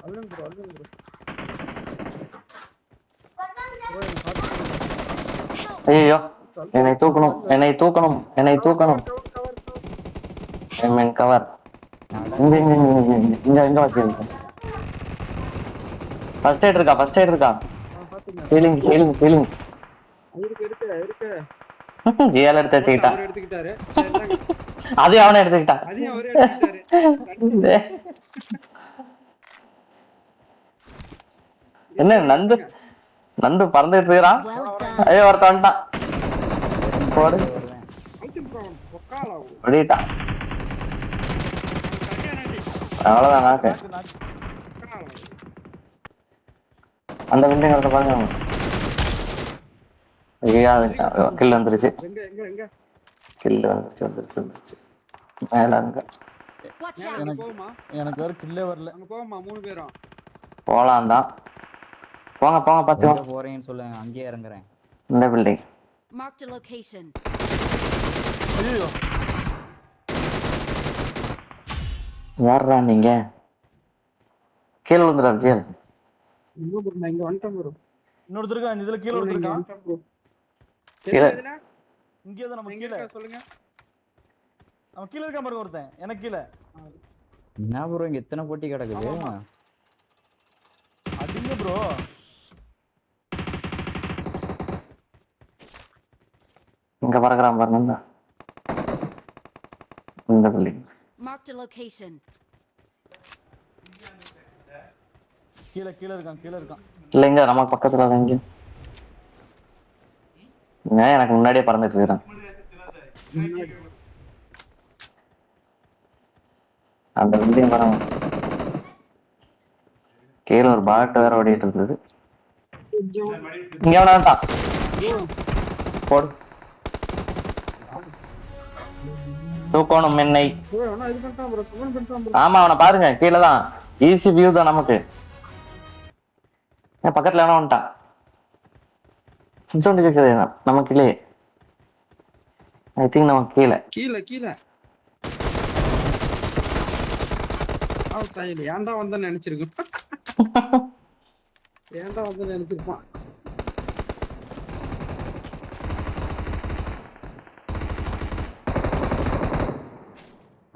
அல்லங்க bro bro ஐயோ என்னை தூக்கணும் என்னை தூக்கணும் என்னை தூக்கணும். என் கவர் இங்க இங்க இங்க இங்க இங்க வச்சிருக்க. ஃபர்ஸ்ட் எய்ட் இருக்கா? ஃபர்ஸ்ட் எய்ட் இருக்கா? ஹீலிங் ஹீலிங் ஹீலிங் இருக்கு ஜியால எடுத்து வச்சுக்கிட்டா. அவர் எடுத்துக்கிட்டாரு. அது அவனே எடுத்துக்கிட்டான். அதையும் அவரே எடுத்துக்கிட்டாரு. என்ன நந்து நந்து பறந்துட்டு இருக்கிறான். ஐயோ ஒருத்த வந்துட்டான். போடு ஓடிட்டான். அவ்வளவுதான் நாக்கு. அந்த பில்டிங் எடுத்து பாருங்க. ஐயா கில் வந்துருச்சு. கில் வந்துருச்சு. மேல அங்க எனக்கு வேற கில்லே வரல. அங்க போவோமா 3 பேரும்? போலாம் தான். போங்க போங்க பாத்து போறேன்னு சொல்லுங்க. அங்கேயே இறங்குறேன். இந்த பில்டிங். Marked a location. ஐயோ யாரா நீங்க? கீழ விழுந்துறாரு ஜியல். இங்க ப்ரோ நான் இங்க வந்துட்டேன் ப்ரோ. இன்னொருத்தருக்கு அந்த இதுல கீழ விழுந்திருக்கான். கீழ இங்கே தான் நம்ம கீழ சொல்லுங்க. அவன் கீழ இருக்கான் பாருங்க ஒருத்தன். எனக்கு கீழ. என்ன ப்ரோ இங்க எத்தனை போட்டி கிடக்குது? அடிங்க ப்ரோ. இங்க பறக்குறான் பாருங்க. இந்த பில்டிங். Marked a location. கீழ இருக்கான். இல்ல இங்க நமக்கு பக்கத்துல தான் இங்க. எனக்கு முன்னாடியே பறந்துட்டு இருக்கிறான். அந்த பில்டிங் வர கீழே ஒரு பாட்டு வேற ஓடிட்டு இருந்தது. இங்க வேணாட்டான். போடு தூக்கணும் என்னை. ஆமா அவனை பாருங்க கீழே தான். ஈஸி வியூ தான் நமக்கு. பக்கத்துல வேணா வந்துட்டான். சொல்லி கேக்குது நமக்கு இல்லையே. ஐ திங்க் நமக்கு கீழே ஏன்டா வந்த நினைச்சிருக்கேன். ஏன்டா வந்து நினைச்சிருப்பான்.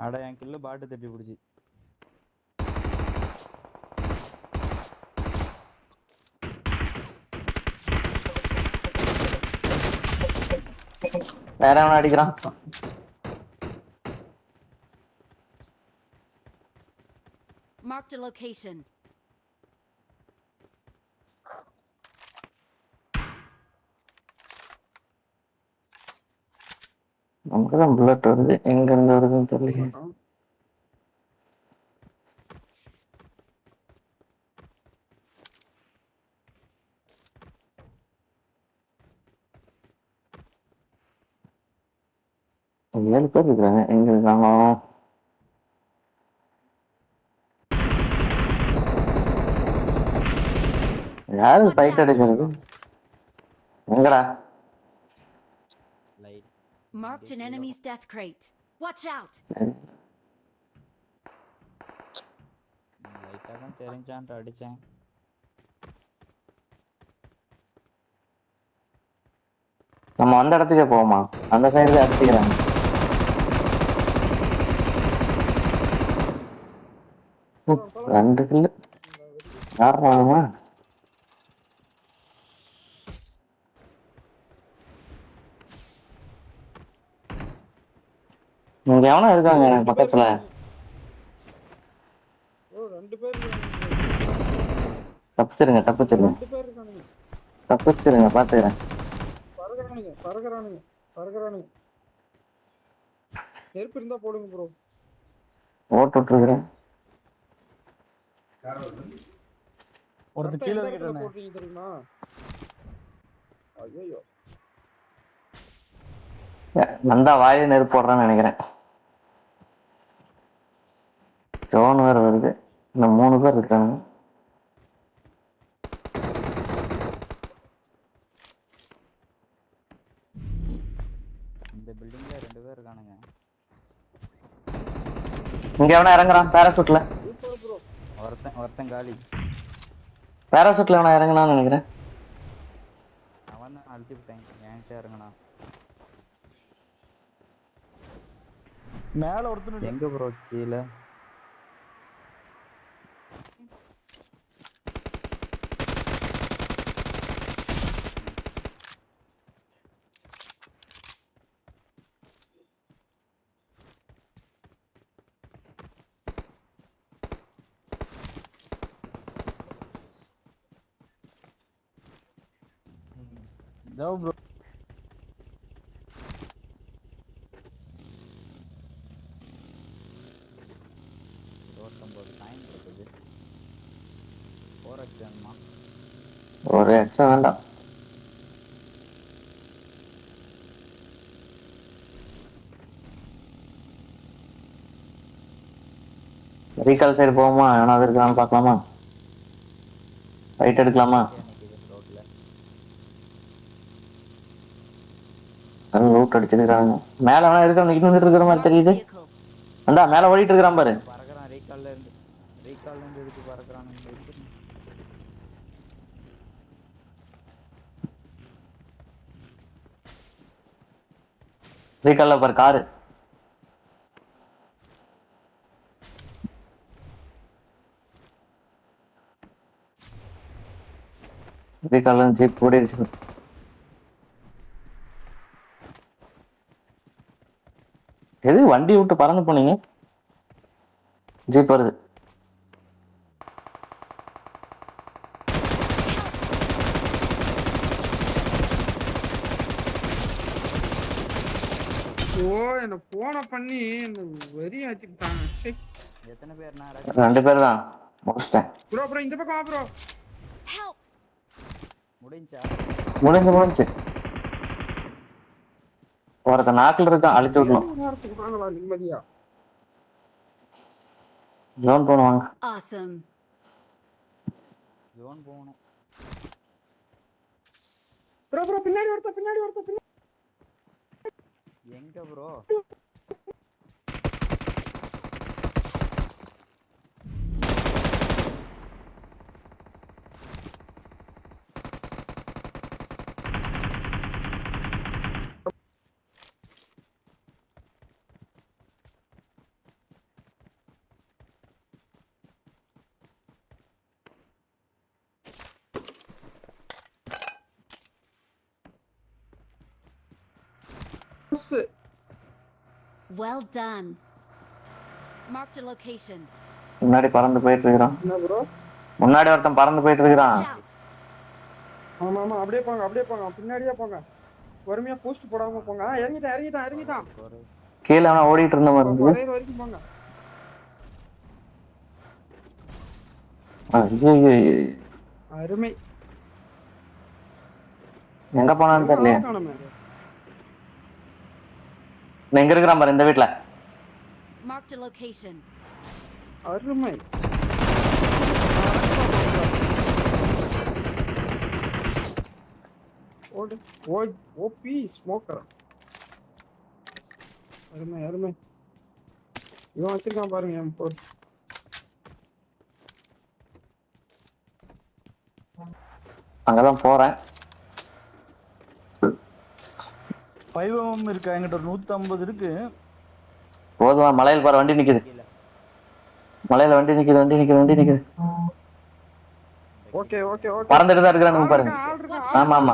அட என் கில்ல பாட்டு தட்டி பிடிச்சி. வேற எவன அடிக்கிறான். Marked a location. நமக்குதான் புல்லட் வருது. எங்க இருந்து வருதுன்னு தெரியல. ஏழு பேர் இருக்கிறாங்க. எங்க இருக்காங்க? யாரு ஃபைட் அடிக்கிறது? எங்கடா? Marked an enemy's death crate. Watch out. லைட்டா தான் தெரிஞ்சான்ட்டு அடிச்சேன். நம்ம அந்த இடத்துக்கே போவோமா? அந்த சைடுல அடிச்சுக்கிறாங்க. ரெண்டு கில்லு யாருமா? இங்க எவனா இருக்காங்க எனக்கு பக்கத்துல. தப்பிச்சிருங்க பாத்துக்கிறேன். பறக்குறானுங்க. நெருப்பு இருந்தா போடுங்க ப்ரோ. ஓட்டு இருக்கிறேன். ஒருத்தர் கீழ போட்டீங்க தெரியுமா? ஐயோ நந்தா வாயில நெருப்பு போடுறான்னு நினைக்கிறேன். ஜோன் வேற வருது. இன்னும் 3 பேர் இருக்காங்க. இந்த பில்டிங்ல 2 பேர் இருக்கானுங்க. இங்க எவனா இறங்குறான் பேராசூட்ல. ஒருத்தன் காலி. பேராசூட்ல நான் இறங்கினான்னு நினைக்கிறேன். அவன் தான் அழுத்தி விட்டேன் என்கிட்ட இறங்கினா. மேல ஒருத்தன் எங்க ப்ரோ கீழே? ஜாவ் ப்ரோ. ஒரு எக்ஸா வேண்டாம். ரீகால் சைடு போவோமா? ஏதாவது இருக்கான்னு பார்க்கலாமா? ரைட் எடுக்கலாமா? லூட் அடிச்சிருக்காங்க. மேல வேணா இருக்க நிக்கிட்டு இருக்கிற மாதிரி தெரியுது. அந்தா மேல ஓடிட்டு இருக்கிறான் பாரு. பறக்குறான் ரீகால்ல இருந்து எடுத்து பறக்குறான். ரீகால்ல பாரு காரு. ரீகால்ல ஜீப் ஓடிடுச்சு. எது வண்டி விட்டு பறந்து போனீங்க? ஜீப் வருது. என்ன போன பண்ணி வெறி ஆத்திட்டாங்க. எத்தனை பேர்னா? 2 பேர் தான் முடிச்சிட்டேன். ப்ரோ ப்ரோ இந்த பக்கம் வா ப்ரோ. முடிஞ்சு ஒருத்த நாக்கில் இருக்கான், அழிச்சு விடணும். நிம்மதியா ஜோன் போனுவாங்க. Awesome. ஜோன் போகணும். ப்ரோ ப்ரோ பின்னாடி ஒருத்த. எங்க bro? Well done. Marked a location. முன்னாடி பறந்து போயிட்டு இருக்கிறான். என்ன ப்ரோ? முன்னாடி ஒருத்தன் பறந்து போயிட்டு இருக்கிறான். Watch out. ஆமா அப்படியே போங்க பின்னாடியே போங்க. பொறுமையா போஸ்ட் போடாம போங்க. இறங்கிட்டான். கீழே அவன் ஓடிட்டு இருந்த மாதிரி இருக்கு. ஒரே வரைக்கும் போங்க. அருமை. எங்க போனான்னு தெரியல. எங்க இருக்கிறான் பாரு இந்த வீட்டுல. Marked a location. அருமை. OP smoker. அருமை. இவன் வச்சிருக்கான் பாருங்க M4. அங்கதான் போறேன். 5mm இருக்கா என்கிட்ட? ஒரு 150 இருக்கு. போதுமா? மலையில பாரு வண்டி நிக்குது. மலையில வண்டி நிக்குது. ஓகே பறந்துட்டு தான் இருக்கிறானுங்க பாருங்க. ஆமா.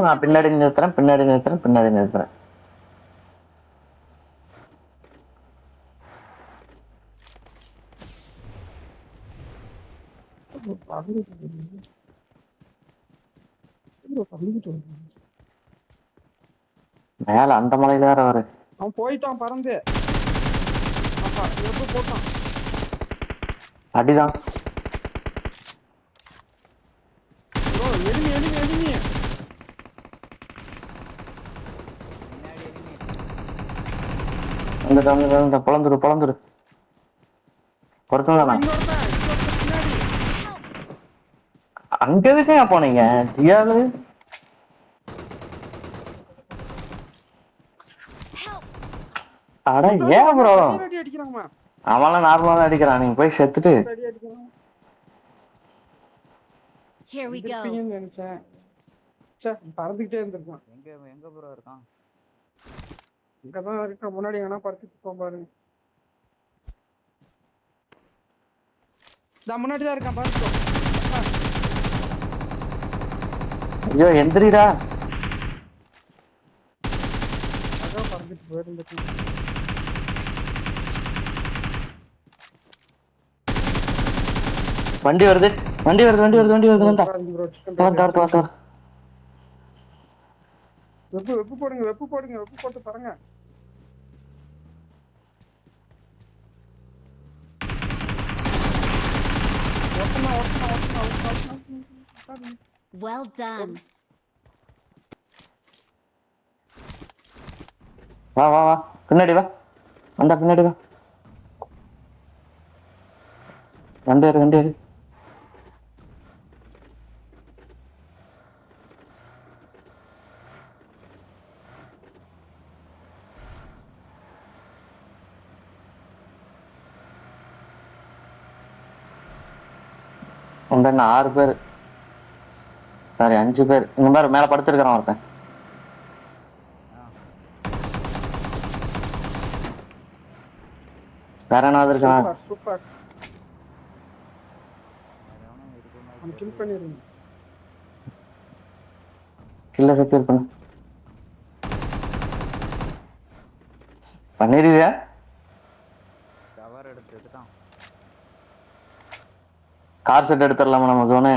நான் பின்னாடி நிறுத்துறேன். மேல அந்த மலையில வேற வரு. அவன் போயிட்டான் பறந்து. போட்டான். அடிதான். எனிமி. அந்த பொழந்துடு. ஒருத்தன் தானா? அங்க எதுக்கு போனீங்க? ஜியாலு அட ஏன் ப்ரோ? அடிக்கிறாங்க. அவன்லாம் நார்மலா தான் அடிக்கிறான், நீங்க போய் செத்துட்டு. அடி அடிக்கணும். Here we go. இருப்பீங்கன்னு நினைச்சேன். ச்சே, பறந்துகிட்டே இருந்திருக்கான். எங்க ப்ரோ இருக்கான்? இங்கதான் இருக்க, முன்னாடி எங்கன்னா படுத்துட்டு இருப்பான் பாருங்க. நான் முன்னாடி தான் இருக்கேன் பாருங்க. ஐயோ எந்திரிடா. அதான் பறந்துட்டு போயிருந்துருக்கேன். வண்டி வருது வண்டி வருது வண்டி வருது வண்டி வருது. வந்தா bro, chicken cover cover cover cover. வெப்பு போடுங்க, வெப்பு போட்டு பாருங்க. Well done. வா வா வா பின்னாடி வா. வந்தா பின்னாடி வா. வண்டி ஏறு வண்டி ஏறு. வந்தா 6 பேர், சாரி 5 பேர். இங்க பாரு மேல படுத்துருக்கான் ஒருத்தன். வேற என்ன இருக்கான்? சூப்பர். I'm kill பண்ணிருங்க. கில்ல செக்யூர் பண்ணு. பண்ணிடுவியா? கவர் எடுத்துட்டான். கார் செட் எடுத்துடலாமா நம்ம ஜோனு?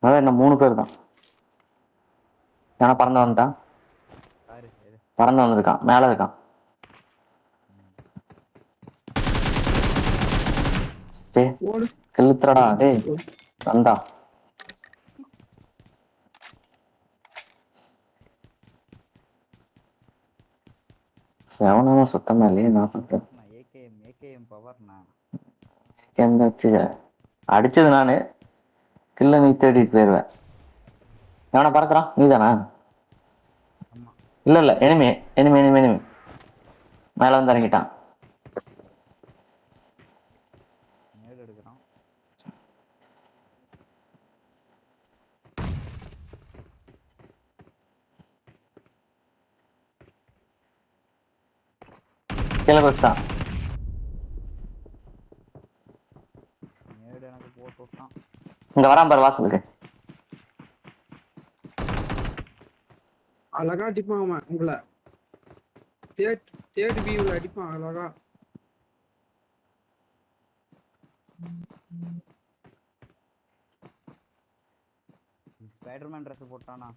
அதான் என்ன 3 பேர் தான். ஏன்னா பறந்து வந்துட்டான், பறந்து வந்திருக்கான், மேல இருக்கான். கிள்ளுத்துறடா டேய் வந்தா. செவனாம சுத்தமா இல்லையே. 40 ஏகேஎம் பவர்னா வச்சு அடிச்சது நானு. கில்ல நீ தேடிட்டு போயிருவேன். எவனா பறக்குறான்? நீ தானா? இல்ல இல்ல எனிமி எனிமி எனிமி எனிமி மேல வந்து இறங்கிட்டான். மேல எடுக்கிறான். கீழே வச்சுட்டான். மேல எனக்கு போட்டு விட்டான். இங்க வரான் பாரு வாசலுக்கு. அழகா அடிப்பான் அவன் உங்களை. தேர்ட் வியூல அடிப்பான் அழகா. ஸ்பைடர்மேன் ட்ரெஸ் போட்டானா?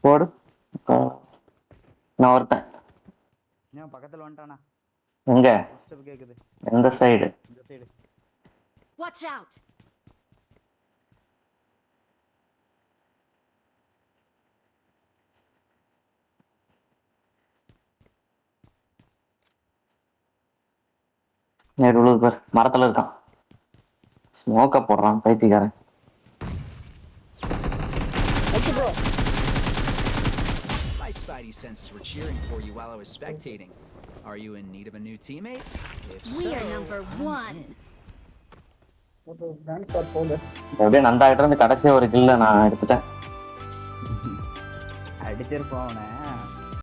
போடு. நான் ஒருத்தன். ஏன் பக்கத்துல வந்துட்டானா? எங்க? ஸ்டெப் கேக்குது. எந்த சைடு? இந்த சைடு. Watch out. நேரு உழுது பாரு, மரத்துல இருக்கான். ஸ்மோக்க போடுறான் பைத்தியக்காரன். My spidey senses were cheering for you while I was spectating. Are you in need of a new teammate? If We so, are number 1. ஒரு டான்ஸ் ஆர் போல. அப்படியே நந்தாகிட்ட இருந்து கடைசியா ஒரு கில்ல நான் எடுத்துட்டேன். அடிச்சிருப்பான் அவனை.